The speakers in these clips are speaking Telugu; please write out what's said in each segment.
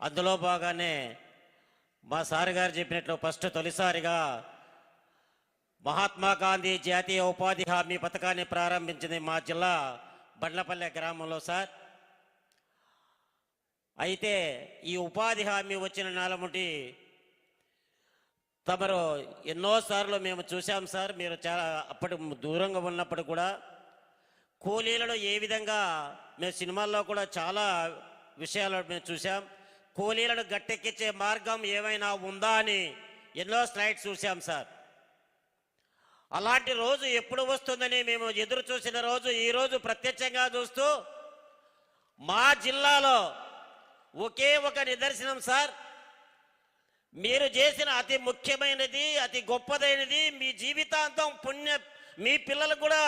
అందులో భాగానే మా సార్ గారు చెప్పినట్లు ఫస్ట్ తొలిసారిగా మహాత్మా గాంధీ జాతీయ ఉపాధి హామీ పథకాన్ని ప్రారంభించింది మా జిల్లా బండ్లపల్లె గ్రామంలో సార్. అయితే ఈ ఉపాధి హామీ వచ్చిన నాలముటి తమరు ఎన్నోసార్లు మేము చూసాం సార్. మీరు చాలా అప్పటి దూరంగా ఉన్నప్పుడు కూడా కూలీలను ఏ విధంగా మేము సినిమాల్లో కూడా చాలా విషయాలు మేము చూసాం. కూలీలను గట్టెక్కించే మార్గం ఏమైనా ఉందా అని ఎన్నో స్లైడ్స్ చూసాం సార్. అలాంటి రోజు ఎప్పుడు వస్తుందని మేము ఎదురు చూసిన రోజు ఈరోజు ప్రత్యక్షంగా చూస్తూ మా జిల్లాలో ఒకే ఒక నిదర్శనం సార్. మీరు చేసిన అతి ముఖ్యమైనది, అతి గొప్పదైనది, మీ జీవితాంతం మీ పిల్లలకు కూడా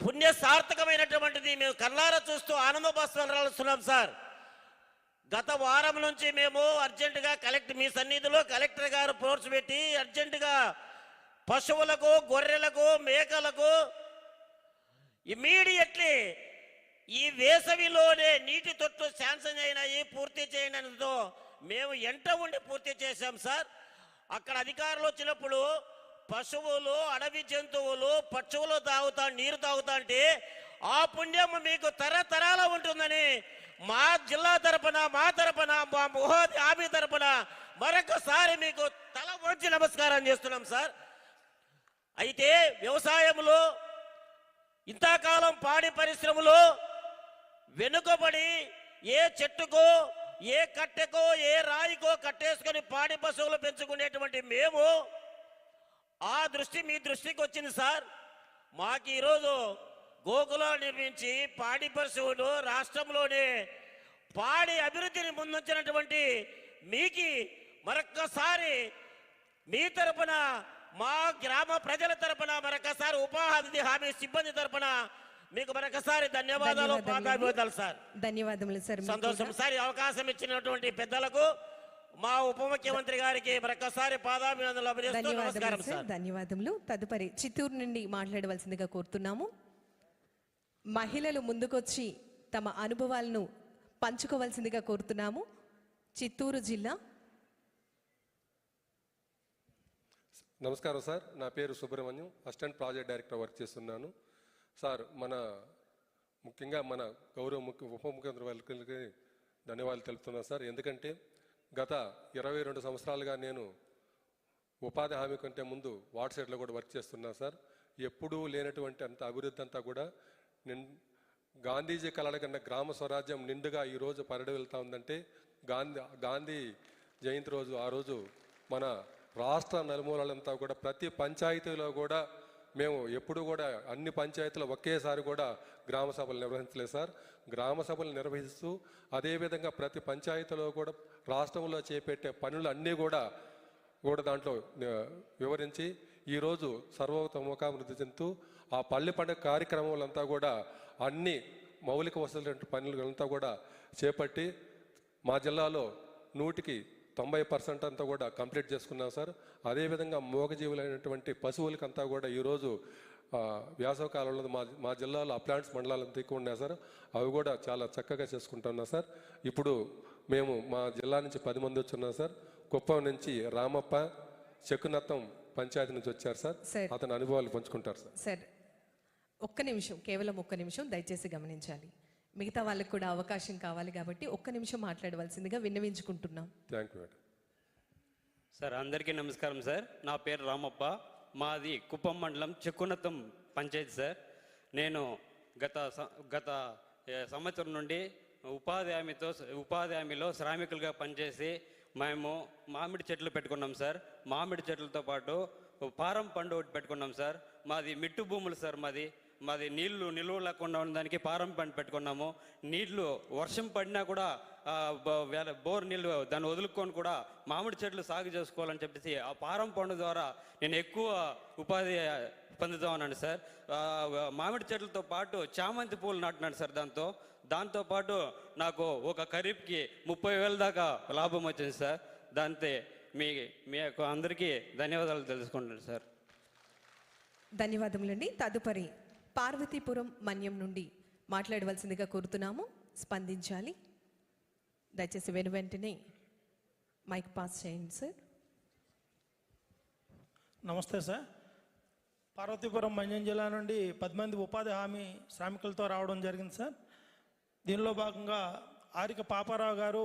పుణ్య సార్థకమైనటువంటిది మేము కళ్ళారా చూస్తూ ఆనంద బాష్పాలుస్తున్నాం సార్. గత వారం నుంచి మేము అర్జెంటుగా మీ సన్నిధిలో కలెక్టర్ గారు ఫోర్స్ పెట్టి అర్జెంటుగా పశువులకు, గొర్రెలకు, మేకలకు ఇమీడియట్లీ ఈ వేసవిలోనే నీటి తొట్టు శాంక్షన్ అయినాయి, పూర్తి చేయడంతో మేము ఎంట ఉండి పూర్తి చేశాం సార్. అక్కడ అధికారులు వచ్చినప్పుడు పశువులు, అడవి జంతువులు, పక్షువులు నీరు తాగుతా అంటే ఆ పుణ్యం మీకు తరతరాల ఉంటుందని మా జిల్లా తరపున, మా తరపున, మా ఉపాధి హామీ తరపున మరొకసారి మీకు తల వంచి నమస్కారం చేస్తున్నాం సార్. అయితే వ్యవసాయంలో ఇంతకాలం పాడి పరిశ్రమలో వెనుకబడి ఏ చెట్టుకో, ఏ కట్టెకో, ఏ రాయికో కట్టేసుకొని పాడి పశువులు పెంచుకునేటువంటి మేము ఆ దృష్టి మీ దృష్టికి వచ్చింది సార్. మాకు ఈరోజు గోకులం నిర్మించి పాడి పశువులు రాష్ట్రంలోనే పాడి అభివృద్ధిని ముందుంచినటువంటి మీకు మరొక్కసారి మీ తరపున, మా గ్రామ ప్రజల తరపున మరొకసారి ఉపాధి హామీ సిబ్బంది తరపున మీకు మరొకసారి ధన్యవాదాలు, పాదాభివందనాలు సార్. ధన్యవాదములు సార్. సంతోషం సార్. అవకాశం ఇచ్చినటువంటి పెద్దలకు, మా ఉప ముఖ్యమంత్రి గారికి మరొకసారి పాదాభివందనాలు. నమస్కారం సార్. ధన్యవాదములు. తదుపరి చిత్తూరు నుండి మాట్లాడవలసిందిగా కోరుతున్నాము. మహిళలు ముందుకొచ్చి తమ అనుభవాలను పంచుకోవాల్సిందిగా కోరుతున్నాము. చిత్తూరు జిల్లా. నమస్కారం సార్. నా పేరు Subrahmanyam, assistant project director work చేస్తున్నాను సార్. ముఖ్యంగా మన గౌరవ ఉప ముఖ్యమంత్రి వాళ్ళకి ధన్యవాదాలు తెలుపుతున్నాను సార్. ఎందుకంటే గత 22 సంవత్సరాలుగా నేను ఉపాధి హామీ కంటే ముందు వార్డ్ సైడ్లో కూడా వర్క్ చేస్తున్నాను సార్. ఎప్పుడూ లేనటువంటి అంత అభివృద్ధి అంతా కూడా గాంధీజీ కలలు కన్నా గ్రామ స్వరాజ్యం నిండుగా ఈరోజు పరిడి వెళ్తూ ఉందంటే గాంధీ జయంతి రోజు, ఆ రోజు మన రాష్ట్ర నలుమూలలంతా కూడా ప్రతి పంచాయతీలో కూడా మేము ఎప్పుడు కూడా అన్ని పంచాయతీలు ఒకేసారి కూడా గ్రామ సభలు నిర్వహించలేదు సార్. గ్రామ సభలు నిర్వహిస్తూ అదేవిధంగా ప్రతి పంచాయతీలో కూడా రాష్ట్రంలో చేపట్టే పనులు అన్నీ కూడా దాంట్లో వివరించి ఈరోజు సర్వతోముఖాభివృద్ధి చెందుతూ ఆ పల్లె పండుగ కార్యక్రమాలంతా కూడా అన్ని మౌలిక వసతుల పనులంతా కూడా చేపట్టి మా జిల్లాలో 100% అంతా కూడా కంప్లీట్ చేసుకున్నాం సార్. అదేవిధంగా మూగజీవులైనటువంటి పశువులకంతా కూడా ఈరోజు వేసవి కాలంలో మా జిల్లాలో అప్లాంట్స్ మండలాలు అంతా ఎక్కువ ఉన్నాయి సార్. అవి కూడా చాలా చక్కగా చేసుకుంటున్నాం సార్. ఇప్పుడు మేము మా జిల్లా నుంచి 10 మంది వచ్చున్నాం సార్. కుప్పం నుంచి రామప్ప చెక్కునత్తం పంచాయతీ నుంచి వచ్చారు సార్. అతని అనుభవాలు పంచుకుంటారు సార్. సార్ ఒక్క నిమిషం, కేవలం ఒక్క నిమిషం దయచేసి గమనించాలి. మిగతా వాళ్ళకి కూడా అవకాశం కావాలి కాబట్టి ఒక్క నిమిషం మాట్లాడవలసిందిగా విన్నవించుకుంటున్నాం. Thank you madam. సార్ అందరికీ నమస్కారం సార్. నా పేరు రామప్ప, మాది కుప్పం మండలం చెక్కునత్తం పంచాయతీ సార్. నేను గత సంవత్సరం నుండి ఉపాధి హామీలో శ్రామికులుగా పనిచేసి మేము మామిడి చెట్లు పెట్టుకున్నాం సార్. మామిడి చెట్లతో పాటు పారం పండు ఒకటి పెట్టుకున్నాం సార్. మాది మిట్టు భూములు సార్. మాది నీళ్లు నిల్వ లేకుండా ఉండడానికి పారం పండు పెట్టుకున్నాము. నీళ్లు వర్షం పడినా కూడా బోర్ నీళ్ళు దాన్ని వదులుకొని కూడా మామిడి చెట్లు సాగు చేసుకోవాలని చెప్పేసి ఆ పారం పండు ద్వారా నేను ఎక్కువ ఉపాధి పొందుతా ఉన్నాను సార్. మామిడి చెట్లతో పాటు చామంతి పూలు నాటినాడు సార్. దాంతోపాటు నాకు ఒక ఖరీఫ్కి 30,000 దాకా లాభం వచ్చింది సార్. దాంతో మీ అందరికీ ధన్యవాదాలు తెలుసుకుంటాను సార్. ధన్యవాదములండి. తదుపరి పార్వతీపురం మన్యం నుండి మాట్లాడవలసిందిగా కోరుతున్నాము. స్పందించాలి. దయచేసి వెంటనే మైక్ పాస్ చేయండి సార్. నమస్తే సార్. పార్వతీపురం మంజం జిల్లా నుండి 10 మంది ఉపాధి హామీ శ్రామికులతో రావడం జరిగింది సార్. దీనిలో భాగంగా ఆరిక పాపారావు గారు